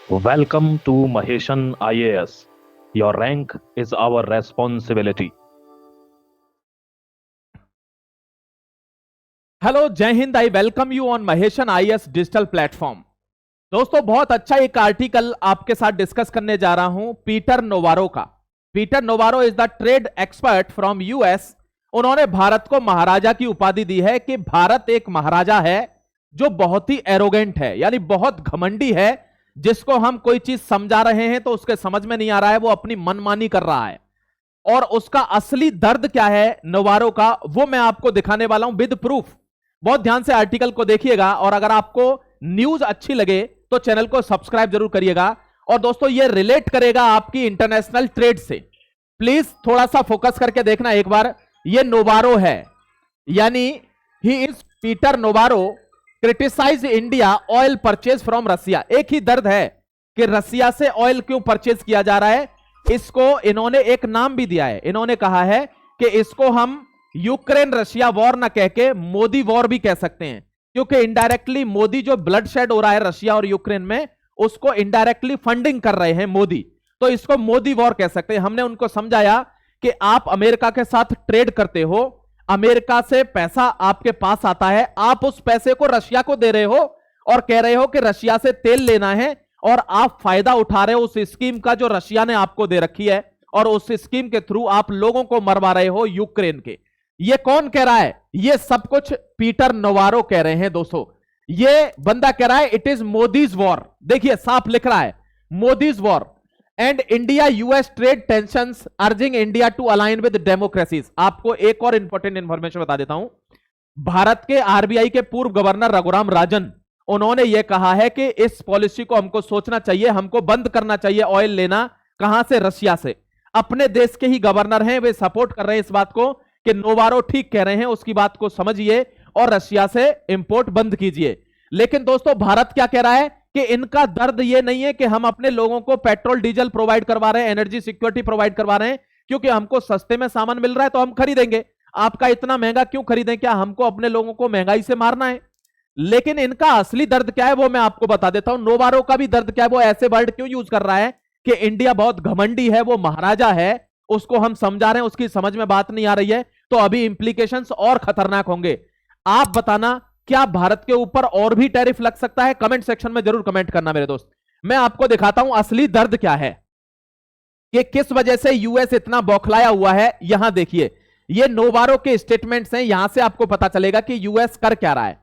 Welcome to Maheshan IAS. Your rank is our responsibility. Hello जय हिंद। I welcome you on Maheshan IAS digital platform. दोस्तों बहुत अच्छा एक आर्टिकल आपके साथ डिस्कस करने जा रहा हूं पीटर नोवारो का। Peter Navarro is the trade expert from US. उन्होंने भारत को महाराजा की उपाधि दी है कि भारत एक महाराजा है जो बहुत ही एरोगेंट है, यानी बहुत घमंडी है। जिसको हम कोई चीज समझा रहे हैं तो उसके समझ में नहीं आ रहा है, वो अपनी मनमानी कर रहा है। और उसका असली दर्द क्या है नोवारो का, वो मैं आपको दिखाने वाला हूं विद प्रूफ। बहुत ध्यान से आर्टिकल को देखिएगा और अगर आपको न्यूज अच्छी लगे तो चैनल को सब्सक्राइब जरूर करिएगा। और दोस्तों ये रिलेट करेगा आपकी इंटरनेशनल ट्रेड से। प्लीज थोड़ा सा फोकस करके देखना एक बार। ये नोवारो है, यानी he is Peter Navarro criticize India oil purchase from Russia. एक ही दर्द है कि रसिया से ऑयल क्यों परचेज किया जा रहा है। इसको इन्होंने एक नाम भी दिया है, इन्होंने कहा है कि इसको हम यूक्रेन रशिया वॉर ना कह के मोदी वॉर भी कह सकते हैं, क्योंकि इनडायरेक्टली मोदी जो ब्लड शेड हो रहा है रशिया और यूक्रेन में, उसको इनडायरेक्टली फंडिंग कर रहे हैं मोदी, तो इसको मोदी वॉर कह सकते हैं। हमने उनको समझाया कि आप अमेरिका के साथ ट्रेड करते हो, अमेरिका से पैसा आपके पास आता है, आप उस पैसे को रशिया को दे रहे हो और कह रहे हो कि रशिया से तेल लेना है, और आप फायदा उठा रहे हो उस स्कीम का जो रशिया ने आपको दे रखी है, और उस स्कीम के थ्रू आप लोगों को मरवा रहे हो यूक्रेन के। ये कौन कह रहा है? ये सब कुछ पीटर नोवारो कह रहे हैं दोस्तों। ये बंदा कह रहा है इट इज मोदीज वॉर। देखिए साफ लिख रहा है Modi's war and India US trade tensions urging India to align with democracies. आपको एक और इंपॉर्टेंट इंफॉर्मेशन बता देता हूं। भारत के आरबीआई के पूर्व गवर्नर रघुराम राजन, उन्होंने यह कहा है कि इस पॉलिसी को हमको सोचना चाहिए, हमको बंद करना चाहिए ऑयल लेना। कहां से? रशिया से। अपने देश के ही गवर्नर हैं, वे सपोर्ट कर रहे हैं इस बात को कि नोवारो ठीक कह रहे हैं, उसकी बात को समझिए और रशिया से इंपोर्ट बंद कीजिए। लेकिन दोस्तों भारत क्या कह रहा है कि इनका दर्द ये नहीं है कि हम अपने लोगों को पेट्रोल डीजल प्रोवाइड करवा रहे हैं, एनर्जी सिक्योरिटी प्रोवाइड करवा रहे हैं, क्योंकि हमको सस्ते में सामान मिल रहा है तो हम खरीदेंगे। आपका इतना महंगा क्यों खरीदें? क्या हमको अपने लोगों को महंगाई से मारना है? लेकिन इनका असली दर्द क्या है वो मैं आपको बता देता हूं। नोवारो का भी दर्द क्या है, वो ऐसे वर्ड क्यों यूज कर रहा है कि इंडिया बहुत घमंडी है, वो महाराजा है, उसको हम समझा रहे हैं, उसकी समझ में बात नहीं आ रही है, तो अभी इंप्लीकेशंस और खतरनाक होंगे। आप बताना क्या भारत के ऊपर और भी टैरिफ लग सकता है? कमेंट सेक्शन में जरूर कमेंट करना मेरे दोस्त। मैं आपको दिखाता हूं असली दर्द क्या है कि किस वजह से यूएस इतना बौखलाया हुआ है। यहां देखिए ये नोवारो के स्टेटमेंट्स हैं, यहां से आपको पता चलेगा कि यूएस कर क्या रहा है।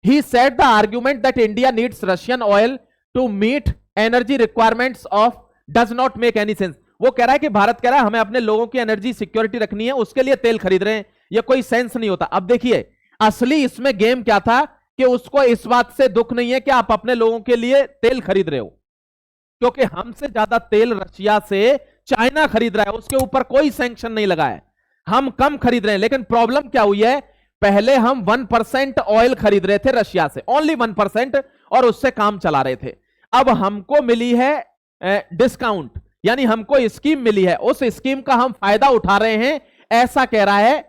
He said the argument that India needs Russian oil to meet energy requirements of does not make any sense। वो कह रहा है कि भारत कह रहा है हमें अपने लोगों की एनर्जी सिक्योरिटी रखनी है, उसके लिए तेल खरीद रहे हैं, ये कोई सेंस नहीं होता। अब देखिए असली इसमें गेम क्या था कि उसको इस बात से दुख नहीं है कि आप अपने लोगों के लिए तेल खरीद रहे हो, क्योंकि हमसे ज्यादा तेल रशिया से चाइना खरीद रहा है, उसके ऊपर कोई सैंक्शन नहीं लगा है, हम कम खरीद रहे हैं। लेकिन प्रॉब्लम क्या हुई है, पहले हम 1% ऑयल खरीद रहे थे रशिया से, ओनली 1%, और उससे काम चला रहे थे। अब हमको मिली है डिस्काउंट, यानी हमको स्कीम मिली है, उस स्कीम का हम फायदा उठा रहे हैं, ऐसा कह रहा है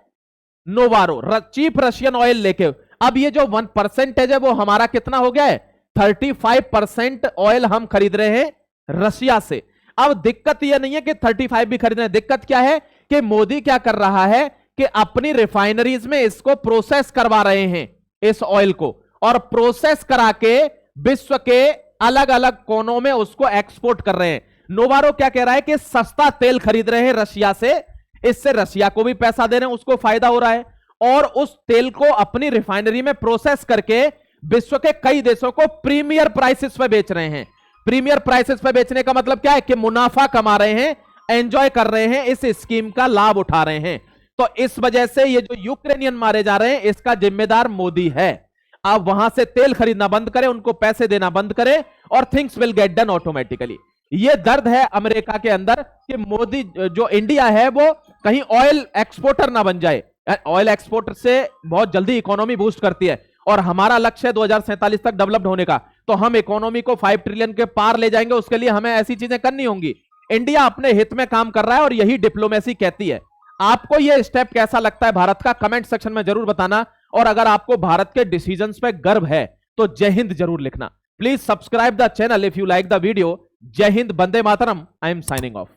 नोवारो, चीप रशियन ऑयल लेके। अब ये जो 1% है वो हमारा कितना हो गया है? 35% ऑयल हम खरीद रहे हैं रशिया से। अब दिक्कत यह नहीं है कि 35 भी खरीद रहे हैं, दिक्कत क्या है कि मोदी क्या कर रहा है कि अपनी रिफाइनरीज में इसको प्रोसेस करवा रहे हैं इस ऑयल को, और प्रोसेस करा के विश्व के अलग अलग कोनों में उसको एक्सपोर्ट कर रहे हैं। नोवारो क्या कह रहा है कि सस्ता तेल खरीद रहे हैं रशिया से, इससे रशिया को भी पैसा दे रहे हैं, उसको फायदा हो रहा है, और उस तेल को अपनी रिफाइनरी में प्रोसेस करके विश्व के कई देशों को प्रीमियर प्राइसेस पे बेच रहे हैं। प्रीमियर प्राइसेस पे बेचने का मतलब क्या है कि मुनाफा कमा रहे हैं, एंजॉय कर रहे हैं, इस स्कीम का लाभ उठा रहे हैं। तो इस वजह से ये जो यूक्रेनियन मारे जा रहे हैं इसका जिम्मेदार मोदी है। आप वहां से तेल खरीदना बंद करें, उनको पैसे देना बंद करें, और things will get done automatically. ये दर्द है अमेरिका के अंदर कि मोदी जो इंडिया है वो कहीं ऑयल एक्सपोर्टर ना बन जाए। ऑयल एक्सपोर्टर से बहुत जल्दी इकोनॉमी बूस्ट करती है, और हमारा लक्ष्य है 2047 तक डेवलप्ड होने का, तो हम इकोनॉमी को 5 ट्रिलियन के पार ले जाएंगे। उसके लिए हमें ऐसी चीजें करनी होंगी। इंडिया अपने हित में काम कर रहा है और यही डिप्लोमेसी कहती है। आपको यह स्टेप कैसा लगता है भारत का? कमेंट सेक्शन में जरूर बताना। और अगर आपको भारत के डिसीजंस पे गर्व है तो जय हिंद जरूर लिखना। Please subscribe the channel if you like the video जय हिंद, वंदे मातरम। I am signing of.